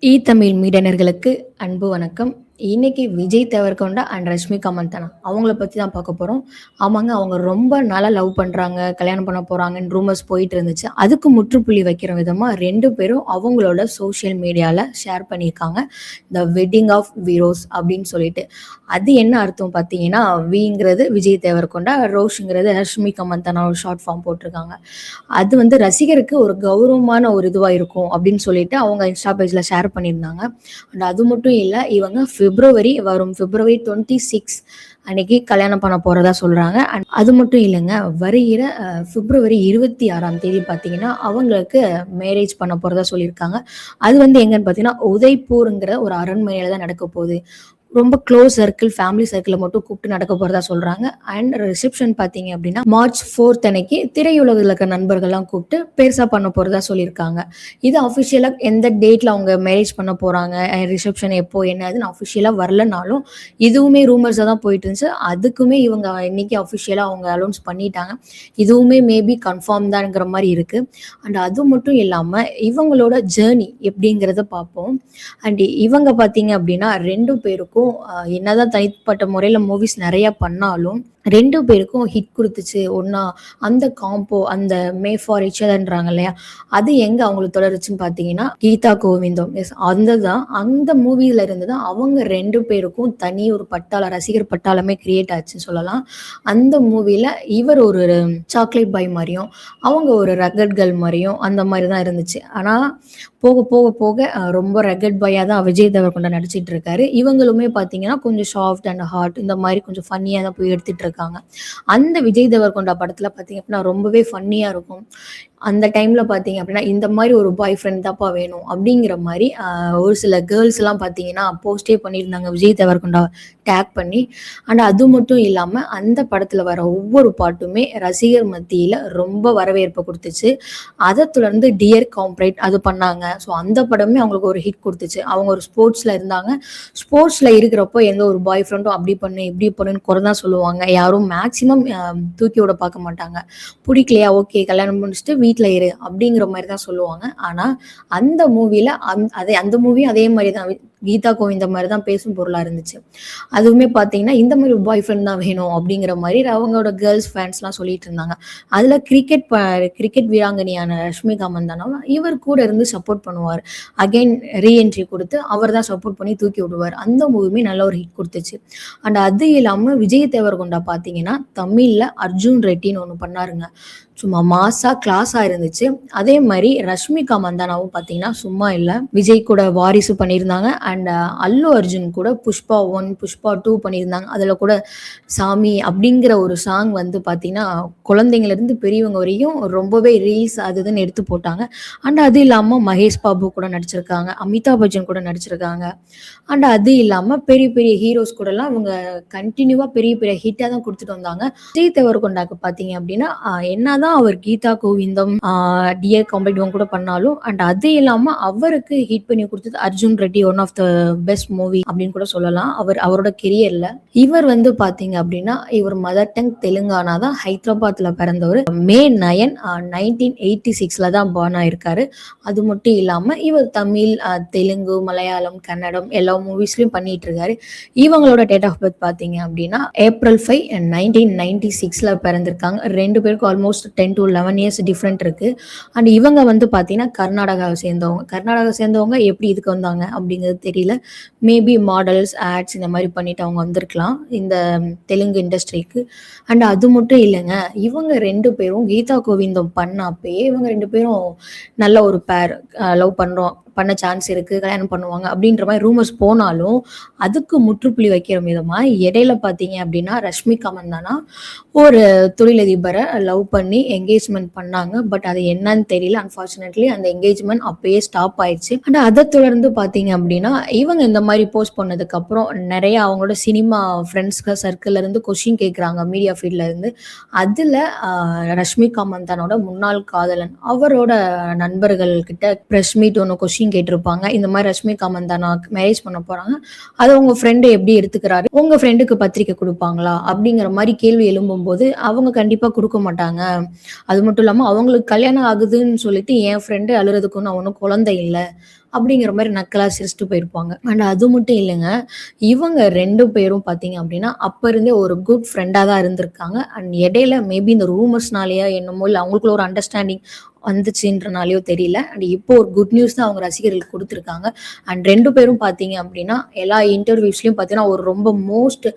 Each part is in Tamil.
தமிழ் மீடியனர்களுக்கு அன்பு வணக்கம். இன்னைக்கு விஜய் தேவரகொண்டா அண்ட் ரஷ்மிகா மந்தனா அவங்கள பத்தி தான் பார்க்க போறோம். ஆமாங்க, அவங்க ரொம்ப நாளா லவ் பண்றாங்க, கல்யாணம் பண்ண போறாங்கன்னு ரூமர்ஸ் போயிட்டு இருந்துச்சு. அதுக்கு முற்றுப்புள்ளி வைக்கிற விதமா 2 பேரும் அவங்களோட சோஷியல் மீடியால ஷேர் பண்ணியிருக்காங்க. த வெட்டிங் ஆஃப் வீரோஸ் அப்படின்னு சொல்லிட்டு. அது என்ன அர்த்தம் பார்த்தீங்கன்னா, விங்கிறது விஜய் தேவரகொண்டா, ரோஷ்ங்கிறது ரஷ்மிகா மந்தனா ஒரு ஷார்ட் ஃபார்ம் போட்டிருக்காங்க. அது வந்து ரசிகருக்கு ஒரு கௌரவமான ஒரு இதுவா இருக்கும் அப்படின்னு சொல்லிட்டு அவங்க இன்ஸ்டா பேஜ்ல ஷேர் பண்ணியிருந்தாங்க. அண்ட் அது மட்டும் இல்லை, இவங்க வரும் பிப்ரவரி 26 அன்னைக்கு கல்யாணம் பண்ண போறதா சொல்றாங்க. அண்ட் அது மட்டும் இல்லைங்க, வருகிற பிப்ரவரி 26ஆம் தேதி பார்த்தீங்கன்னா அவங்களுக்கு மேரேஜ் பண்ண போறதா சொல்லியிருக்காங்க. அது வந்து எங்கன்னு பார்த்தீங்கன்னா உதய்பூருங்கிற ஒரு அரண்மனையில தான் நடக்க போகுது. ரொம்ப க்ளோஸ் சர்க்கிள், ஃபேமிலி சர்க்கிள மட்டும் கூப்பிட்டு நடக்க போறதா சொல்றாங்க. அண்ட் ரிசப்ஷன் பார்த்தீங்க அப்படின்னா மார்ச் 4 அன்னைக்கு திரையுலகில் இருக்க நண்பர்கள்லாம் கூப்பிட்டு பெருசா பண்ண போறதா சொல்லியிருக்காங்க. இது அஃபிஷியலா எந்த டேட்ல அவங்க மேரேஜ் பண்ண போறாங்க, ரிசப்ஷன் எப்போ என்னதுன்னு அஃபிஷியலா வரலனாலும் இதுவுமே ரூமர்ஸா தான் போயிட்டு இருந்துச்சு. அதுக்குமே இவங்க இன்னைக்கு அஃபிஷியலா அவங்க அனௌன்ஸ் பண்ணிட்டாங்க. இதுவுமே மேபி கன்ஃபார்ம் தான்ங்கிற மாதிரி இருக்கு. அண்ட் அது மட்டும் இல்லாம இவங்களோட ஜேர்னி எப்படிங்கிறத பார்ப்போம். அண்ட் இவங்க பார்த்தீங்க அப்படின்னா 2 பேருக்கும் என்னதான் தனிப்பட்ட முறையில் மூவிஸ் நிறைய பண்ணாலும் 2 பேருக்கும் ஹிட் கொடுத்துச்சு ஒன்னா. அந்த காம்போ, அந்த மே ஃபார் ஈச் அதர்ன்றாங்க இல்லையா, அது எங்க அவங்களுக்கு தொடருச்சுன்னு பார்த்தீங்கன்னா கீதா கோவிந்தம். எஸ், அந்த மூவில இருந்து தான் அவங்க 2 பேருக்கும் தனி ஒரு ரசிகர் பட்டாளமே கிரியேட் ஆச்சுன்னு சொல்லலாம். அந்த மூவில இவர் ஒரு சாக்லேட் பாய் மாதிரியும் அவங்க ஒரு ரகட் கேர்ள் மாதிரியும் அந்த மாதிரி தான் இருந்துச்சு. ஆனா போக போக போக ரொம்ப ரகட் பாயா தான் விஜய் தேவரகொண்டா நடிச்சிட்டு இருக்காரு. இவங்களுமே பார்த்தீங்கன்னா கொஞ்சம் சாஃப்ட் அண்ட் ஹார்ட் இந்த மாதிரி கொஞ்சம் ஃபன்னியாக தான் போய் எடுத்துட்டு இருக்காங்க. அந்த விஜய் தேவரகொண்டா படத்துல பார்த்தீங்க அப்படின்னா ரொம்பவே ஃபன்னியா இருக்கும். அந்த டைம்ல பார்த்தீங்க அப்படின்னா இந்த மாதிரி ஒரு பாய் ஃப்ரெண்ட் தாப்பா வேணும் அப்படிங்கிற மாதிரி ஒரு சில கேர்ள்ஸ் எல்லாம் பார்த்தீங்கன்னா போஸ்டே பண்ணியிருந்தாங்க விஜய் தேவரகொண்டா டேக் பண்ணி. அண்ட் அது மட்டும் இல்லாம அந்த படத்துல வர ஒவ்வொரு பாட்டுமே ரசிகர் மத்தியில ரொம்ப வரவேற்பு கொடுத்துச்சு. அதை தொடர்ந்து டியர் காம்ப்ரேட் அது பண்ணாங்க. ஸோ அந்த படமே அவங்களுக்கு ஒரு ஹிட் கொடுத்துச்சு. அவங்க ஒரு ஸ்போர்ட்ஸ்ல இருந்தாங்க. ஸ்போர்ட்ஸ்ல இருக்கிறப்போ எந்த ஒரு பாய் ஃப்ரெண்டும் அப்படி பண்ணு இப்படி பண்ணுன்னு குறை தான் சொல்லுவாங்க. யாரும் மேக்சிமம் தூக்கி விட பார்க்க மாட்டாங்க. பிடிக்கலையா, ஓகே கல்யாணம் முடிச்சுட்டு வீட்டில் இரு அப்படிங்கிற மாதிரி தான் சொல்லுவாங்க. ஆனா அந்த மூவில அந்த மூவியும் அதே மாதிரி தான் கீதா கோவிந்த மாதிரி தான் பேசும் பொருளா இருந்துச்சு. அதுவுமே பார்த்தீங்கன்னா இந்த மாதிரி பாய் ஃப்ரெண்ட் தான் வேணும் அப்படிங்கிற மாதிரி அவங்களோட கேர்ள்ஸ் ஃபேன்ஸ்லாம் சொல்லிட்டு இருந்தாங்க. அதுல கிரிக்கெட் வீராங்கனையான ரஷ்மிகா மந்தனா இவர் கூட இருந்து சப்போர்ட் பண்ணுவார். அகைன் ரீஎன்ட்ரி கொடுத்து அவர் தான் சப்போர்ட் பண்ணி தூக்கி விடுவார். அந்த மூவியுமே நல்ல ஒரு ஹிட் கொடுத்துச்சு. அண்ட் அது இல்லாம விஜய் தேவரகொண்டா பார்த்தீங்கன்னா தமிழ்ல அர்ஜுன் ரெட்டின்னு ஒன்று பண்ணாருங்க. சும்மா மாசா கிளாஸா இருந்துச்சு. அதே மாதிரி ரஷ்மிகா மந்தனாவும் பார்த்தீங்கன்னா சும்மா இல்லை, விஜய் கூட வாரிசு பண்ணியிருந்தாங்க. அண்ட் அல்லு அர்ஜுன் கூட புஷ்பா 1 புஷ்பா 2 பண்ணியிருந்தாங்க. அதில் கூட சாமி அப்படிங்கிற ஒரு சாங் வந்து பார்த்தீங்கன்னா குழந்தைங்கலேருந்து பெரியவங்க வரையும் ரொம்பவே ரீல்ஸ் அது இதுன்னு எடுத்து போட்டாங்க. அண்ட் அது இல்லாமல் மகேஷ் பாபு கூட நடிச்சிருக்காங்க, அமிதாப் பச்சன் கூட நடிச்சிருக்காங்க. அண்ட் அது இல்லாமல் பெரிய பெரிய ஹீரோஸ் கூடலாம் அவங்க கண்டினியூவாக பெரிய பெரிய ஹிட்டாக தான் கொடுத்துட்டு வந்தாங்க. விஜய் தேவரகொண்டாக்கு பார்த்தீங்க அப்படின்னா என்னதான் அவர் கீதா கோவிந்தம், டியர் காம்ப்ரேட் கூட பண்ணாலும் அண்ட் அது இல்லாம அவருக்கு ஹிட் பண்ணி கொடுத்தது Arjun Reddy, one of the best movie அப்படின்னு கூட சொல்லலாம். அவரோட கெரியர்ல இவர் வந்து பாத்தீங்க அப்படின்னா இவர் மதர் டங் தெலுங்கானா தான், ஹைதராபாத்ல பிறந்தவர். மே 9 1986 தான் பார்ன் ஆயிருக்காரு. அது மட்டும் இல்லாம இவர் தமிழ், தெலுங்கு, மலையாளம், கன்னடம் எல்லா மூவிஸ்லயும் பண்ணிட்டு இருக்காரு. இவங்களோட டேட் ஆஃப் பர்த் பாத்தீங்க அப்படின்னா ஏப்ரல் 5 1996 பிறந்திருக்காங்க. 2 பேருக்கும் ஆல்மோஸ்ட் 10 to 11 இயர்ஸ் டிஃப்ரெண்ட் இருக்கு. அண்ட் இவங்க வந்து பார்த்தீங்கன்னா கர்நாடகாவை சேர்ந்தவங்க எப்படி இதுக்கு வந்தாங்க அப்படிங்கிறது தெரியல. மேபி மாடல்ஸ், ஆட்ஸ் இந்த மாதிரி பண்ணிட்டு அவங்க வந்திருக்கலாம் இந்த தெலுங்கு இண்டஸ்ட்ரிக்கு. அண்ட் அது மட்டும் இல்லைங்க, இவங்க 2 பேரும் கீதா கோவிந்தம் பண்ணப்பயே இவங்க 2 பேரும் நல்ல ஒரு பேர், லவ் பண்ண சான்ஸ் இருக்கு, கல்யாணம் பண்ணுவாங்க அப்படின்ற மாதிரி ரூமர்ஸ் போனாலும் அதுக்கு முற்றுப்புள்ளி வைக்கிற விதமா இடையில பார்த்தீங்க அப்படின்னா ரஷ்மிகா மந்தனா ஒரு தொழிலதிபரை லவ் பண்ணி என்கேஜ்மெண்ட் பண்ணாங்க. பட் அது என்னன்னு தெரியல. அன்பார்ச்சுனேட்லி அந்த என்கேஜ்மெண்ட் அப்பயே ஸ்டாப் ஆயிடுச்சு. அண்ட் அதை தொடர்ந்து பார்த்தீங்க அப்படின்னா இவங்க இந்த மாதிரி போஸ்ட் பண்ணதுக்கு அப்புறம் நிறைய அவங்களோட சினிமா ஃப்ரெண்ட்ஸ் சர்க்கிள்ல இருந்து கொஸ்டின் கேட்குறாங்க, மீடியா ஃபீல்ட்ல இருந்து. அதுல ரஷ்மிகா மந்தனோட முன்னாள் காதலன் அவரோட நண்பர்கள் கிட்ட பிரஸ் மீட் ஒன்று கொஸ்டின் கேட்டிருப்பாங்க. இந்த மாதிரி ரஷ்மிகா மந்தனா மேரேஜ் பண்ண போறாங்க, அதை உங்க ஃப்ரெண்டு எப்படி எடுத்துக்கிறாரு, உங்க ஃப்ரெண்டுக்கு பத்திரிக்கை கொடுப்பாங்களா அப்படிங்கிற மாதிரி கேள்வி எழும்பும்போது அவங்க கண்டிப்பா கொடுக்க மாட்டாங்க. அது மட்டும் இல்லாம அவங்களுக்கு கல்யாணம் ஆகுதுன்னு சொல்லிட்டு என் ஃப்ரெண்டு அழுறதுக்கு ஒன்றும் குழந்தை இல்லை, அப்படிங்கிற மாரி நக்கலா சிரிச்சுட்டு போயிருப்பாங்க. அண்ட் அது மட்டும் இல்லங்க, இவங்க 2 பேரும் பார்த்தீங்க அப்படின்னா, அப்ப இருந்தே ஒரு குட் ஃப்ரெண்டா தான் இருந்திருக்காங்க. அண்ட் இடையில மேபி இந்த ரூமர்ஸ்னாலயா என்னமோ, இல்ல அவங்களுக்குள்ள ஒரு அண்டர்ஸ்டாண்டிங் வந்துச்சுன்றனாலயோ தெரியல. அண்ட் இப்போ ஒரு குட் நியூஸ் தான் அவங்க ரசிகர்களுக்கு குடுத்துருக்காங்க. அண்ட் 2 பேரும் பார்த்தீங்க அப்படின்னா, எல்லா இன்டர்வியூஸ்லயும் பார்த்தீங்கன்னா, ஒரு ரொம்ப மோஸ்ட்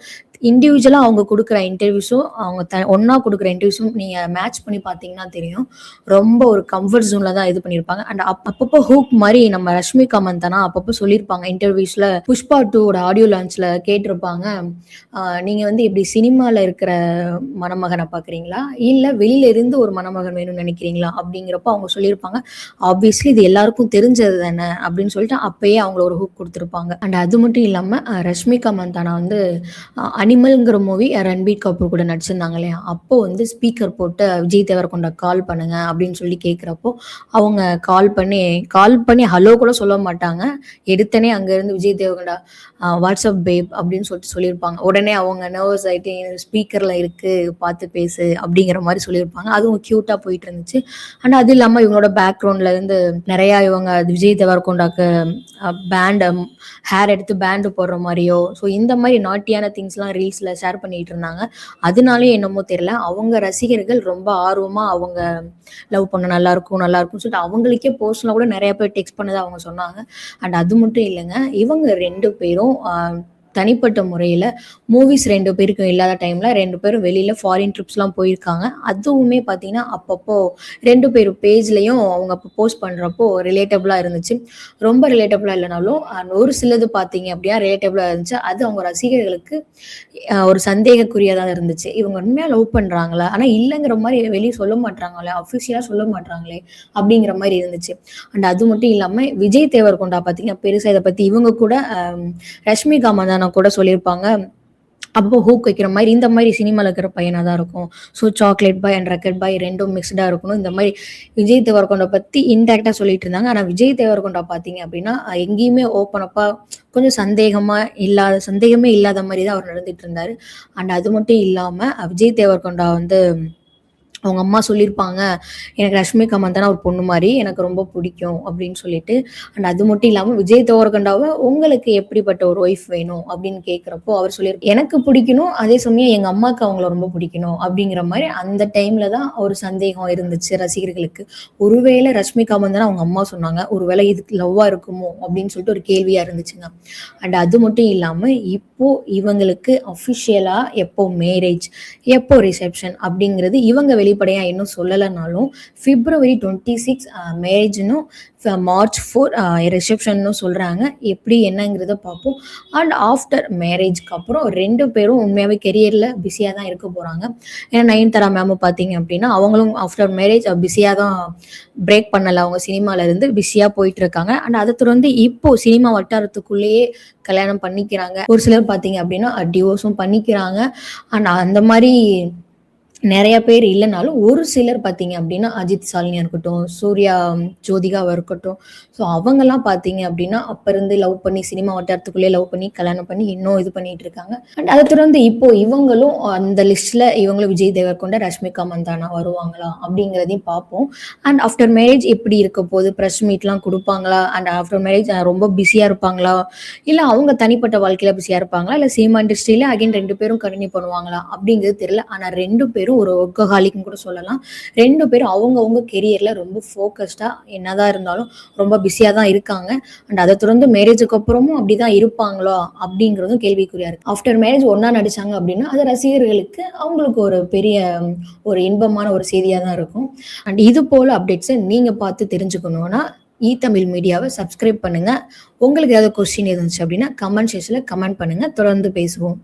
இண்டிவிஜுவலா அவங்க குடுக்குற இன்டர்வியூஸும், அவங்க ஒண்ணா குடுக்குற இன்டர்வியூஸும் நீங்க மேட்ச் பண்ணி பார்த்தீங்கன்னா தெரியும். ரொம்ப ஒரு கம்ஃபர்ட் ஜோன்ல தான் இது பண்ணியிருப்பாங்க. அண்ட் அப்பப்போ ஹூக் மாரி நம்ம ரஷ்மிகா மந்தனா அப்பப்போ சொல்லியிருப்பாங்க இன்டர்வியூஸ்ல. புஷ்பா 2 ஓட ஆடியோ லான்ச்ல கேட்டிருப்பாங்க. நீங்க வந்து இப்படி சினிமால இருக்கிற மணமகன பார்க்குறீங்களா? இல்ல வெளியில இருந்து ஒரு மணமகன் வேணும்னு நினைக்கிறீங்களா? அப்படிங்கிறப்போ அவங்க சொல்லியிருப்பாங்க, ஆப்வியஸ்லி இது எல்லாருக்கும் தெரிஞ்சது தானே அப்படின்னு சொல்லிட்டு அப்பயே அவங்கள ஒரு ஹூக் குடுத்துருப்பாங்க. அண்ட் அது மட்டும் இல்லாம ரஷ்மிகா மந்தானா வந்து அனிமல்ங்கிற மூவி ரன்பீர் கபூர் கூட நடிச்சிருந்தாங்க இல்லையா? அப்போ வந்து ஸ்பீக்கர் போட்டு விஜய் தேவரகொண்டா கால் பண்ணுங்க அப்படின்னு சொல்லி கேட்கிறப்போ, அவங்க கால் பண்ணி ஹலோ கூட சொல்ல மாட்டாங்க. எடுத்தோனே அங்கருந்து விஜய் தேவரகொண்டா வாட்ஸ்அப் பேப் அப்படின்னு சொல்லிட்டு சொல்லியிருப்பாங்க. உடனே அவங்க நர்வஸ் ஆயிட்டு ஸ்பீக்கர்ல இருக்கு பார்த்து பேசு அப்படிங்கிற மாரி சொல்லியிருப்பாங்க. அதுவும் கியூட்டா போயிட்டு இருந்துச்சு. அண்ட் அது இல்லாம இவங்களோட பேக்ரவுண்ட்ல இருந்து நெறையா இவங்க விஜய் தேவரகொண்டாக்கு பேண்ட் ஹேர் எடுத்து பேண்ட் போடுற மாரியோ, ஸோ இந்த மாரி நாட்டியான திங்ஸ்லாம் ரீல்ஸ்ல ஷேர் பண்ணிட்டு இருந்தாங்க. அதனாலயோ என்னமோ தெரியல, அவங்க ரசிகர்கள் ரொம்ப ஆர்வமா அவங்க லவ் பண்ண நல்லாருக்கும், நல்லாருக்கும்னு சொல்லிட்டு அவங்களுக்கே பர்சனலா கூட நெறைய பேர் டெக்ஸ்ட் பண்ணதா அவங்க சொன்னாங்க. அண்ட் அது மட்டும் இல்லங்க, இவங்க 2 பேரும் தனிப்பட்ட முறையில மூவிஸ் 2 பேருக்கும் இல்லாத டைம்ல 2 பேரும் வெளியில ஃபாரின் ட்ரிப்ஸ்லாம் போயிருக்காங்க. அதுவுமே பார்த்தீங்கன்னா, அப்பப்போ 2 பேர் பேஜ்லயும் அவங்க அப்போ போஸ்ட் பண்றப்போ ரிலேட்டபிளா இருந்துச்சு. ரொம்ப ரிலேட்டபிளா இல்லனாலும், ஒரு சிலது பார்த்தீங்க அப்படின்னா ரிலேட்டபிளா இருந்துச்சு. அது அவங்க ரசிகர்களுக்கு ஒரு சந்தேகக்குறியா தான் இருந்துச்சு. இவங்க உண்மையா லவ் பண்றாங்களா? ஆனா இல்லங்கிற மாரி வெளிய சொல்ல மாட்றாங்களே, அஃபிஷியலா சொல்ல மாட்றாங்களே அப்படிங்கிற மாரி இருந்துச்சு. அண்ட் அது மட்டும் இல்லாம விஜய் தேவரகொண்டா பார்த்தீங்கன்னா, பெருசா இத பத்தி இவங்க கூட ரஷ்மிகா மந்தானா கூட சொல்லியிருப்பாங்க. அப்போ ஹூக் வைக்கிற மாரி, இந்த மாரி சினிமால இருக்கிற பையனா தான் இருக்கும். So chocolate boy and rocket boy 2ம் மிக்ஸ்டா இருக்கணும். இந்த மாரி விஜய் தேவரகொண்டா பத்தி இன்டைரக்ட்டா சொல்லிட்டு இருந்தாங்க. ஆனா விஜய் தேவரகொண்டா பார்த்தீங்க அப்படின்னா, எங்கேயுமே ஓப்பன் அப்பா கொஞ்சம் சந்தேகமே இல்லாத மாரி தான் அவர் நடந்துட்டு இருந்தாரு. அண்ட் அது மட்டும் இல்லாம விஜய் தேவரகொண்டா வந்து அவங்க அம்மா சொல்லியிருப்பாங்க, "எனக்கு ரஷ்மிகா மந்தனா ஒரு பொண்ணு மாரி. எனக்கு ரொம்ப பிடிக்கும்." அப்படின்னு சொல்லிட்டு. அண்ட் அது மட்டும் இல்லாம விஜய் தேவரகொண்டாவ உங்களுக்கு எப்படிப்பட்ட ஒரு ஒய்ஃப் வேணும்? அப்படின்னு கேட்கிறப்போ அவர் "எனக்கு பிடிக்கணும். அதே சமயம் எங்க அம்மாக்கு அவங்கள ரொம்ப பிடிக்கணும்." அப்படிங்கிற மாரி அந்த டைம்ல தான் ஒரு சந்தேகம் இருந்துச்சு ரசிகர்களுக்கு. ஒருவேளை ரஷ்மிகா மந்தனா அவங்க அம்மா சொன்னாங்க. ஒருவேளை இதுக்கு லவ்வா இருக்குமோ? அப்படின்னு சொல்லிட்டு ஒரு கேள்வியா இருந்துச்சுங்க. அண்ட் அது மட்டும் இல்லாம இப்போ இவங்களுக்கு அஃபிஷியலா எப்போ மேரேஜ், எப்போ ரிசப்ஷன் அப்படிங்கிறது இவங்க வெளிப்படையா இன்னும் சொல்லலைனாலும் பிப்ரவரி 26 மேரேஜ்னும் மார்ச் 4 ரிசப்ஷன்னு சொல்றாங்க. எப்படி என்னங்கிறத பார்ப்போம். அண்ட் ஆஃப்டர் மேரேஜ்க்கு அப்புறம் 2 பேரும் உண்மையாவே கெரியர்ல பிஸியா தான் இருக்க போறாங்க. ஏன்னா நயன்தாரா மேமும் பார்த்தீங்க அப்படின்னா அவங்களும் ஆஃப்டர் மேரேஜ் பிஸியா தான் பிரேக் பண்ணல. அவங்க சினிமால இருந்து பிஸியா போயிட்டு இருக்காங்க. அண்ட் அதை தொடர்ந்து இப்போ சினிமா வட்டாரத்துக்குள்ளேயே கல்யாணம் பண்ணிக்கிறாங்க. ஒரு சிலர் பார்த்தீங்க அப்படின்னா டிவோர்ஸும் பண்ணிக்கிறாங்க. அண்ட் அந்த மாதிரி நெறைய பேர் இல்லனாலும், ஒரு சிலர் பார்த்தீங்க அப்டின்னா, அஜித் சாலினியா இருக்கட்டும், சூர்யா ஜோதிகாவா இருக்கட்டும். ஸோ அவங்கலாம் பார்த்தீங்க அப்டின்னா, அப்ப இருந்து லவ் பண்ணி சினிமா வட்டாரத்துக்குள்ளேயே லவ் பண்ணி, கல்யாணம் பண்ணி இன்னும் இது பண்ணிட்டு இருக்காங்க. அண்ட் அத தொடர்ந்து இப்போ இவங்களும் அந்த லிஸ்ட்ல இவங்களும் விஜய் தேவரகொண்டா, ரஷ்மிகா மந்தானா வருவாங்களா? அப்டிங்கிறதையும் பார்ப்போம். அண்ட் ஆஃப்டர் மேரேஜ் எப்படி இருக்க போது? பிரஸ் மீட்லாம் குடுப்பாங்களா? அண்ட் ஆஃப்டர் மேரேஜ் ரொம்ப பிஸியா இருப்பாங்களா? இல்ல அவங்க தனிப்பட்ட வாழ்க்கையில பிஸியா இருப்பாங்களா? இல்ல சினிமா இண்டஸ்ட்ரியில அகைன் 2 பேரும் கன்டின்யூ பண்ணுவாங்களா? அப்டிங்கிறது தெரியல. ஆனா 2 பேரும் ஒரு ஒர்க்கஹாலிக்னு கூட சொல்லலாம். 2 பேரும் அவங்கவங்க கெரியர்ல ரொம்ப ஃபோக்கஸ்டா என்னதான் இருந்தாலும் ரொம்ப பிஸியா தான் இருக்காங்க. அண்ட் அத தொடர்ந்து மேரேஜுக்கு அப்புறமும் அப்படிதான் இருப்பாங்களா? அப்படிங்கிறதும் கேள்விக்குறியா இருக்கு. ஆஃப்டர் மேரேஜ் ஒண்ணா நடிச்சாங்க அப்படின்னா, அது ரசிகர்களுக்கு அவங்களுக்கு ஒரு பெரிய ஒரு இன்பமான ஒரு செய்தியா தான் இருக்கும். அண்ட் இது போல அப்டேட்ஸ நீங்க பார்த்து தெரிஞ்சுக்கணும்னா, தமிழ் மீடியாவ சப்ஸ்கிரைப் பண்ணுங்க. உங்களுக்கு ஏதாவது கொஸ்டின் இருந்துச்சு அப்படின்னா, கமெண்ட் செக்ஷன்ல கமெண்ட் பண்ணுங்க. தொடர்ந்து பேசுவோம்.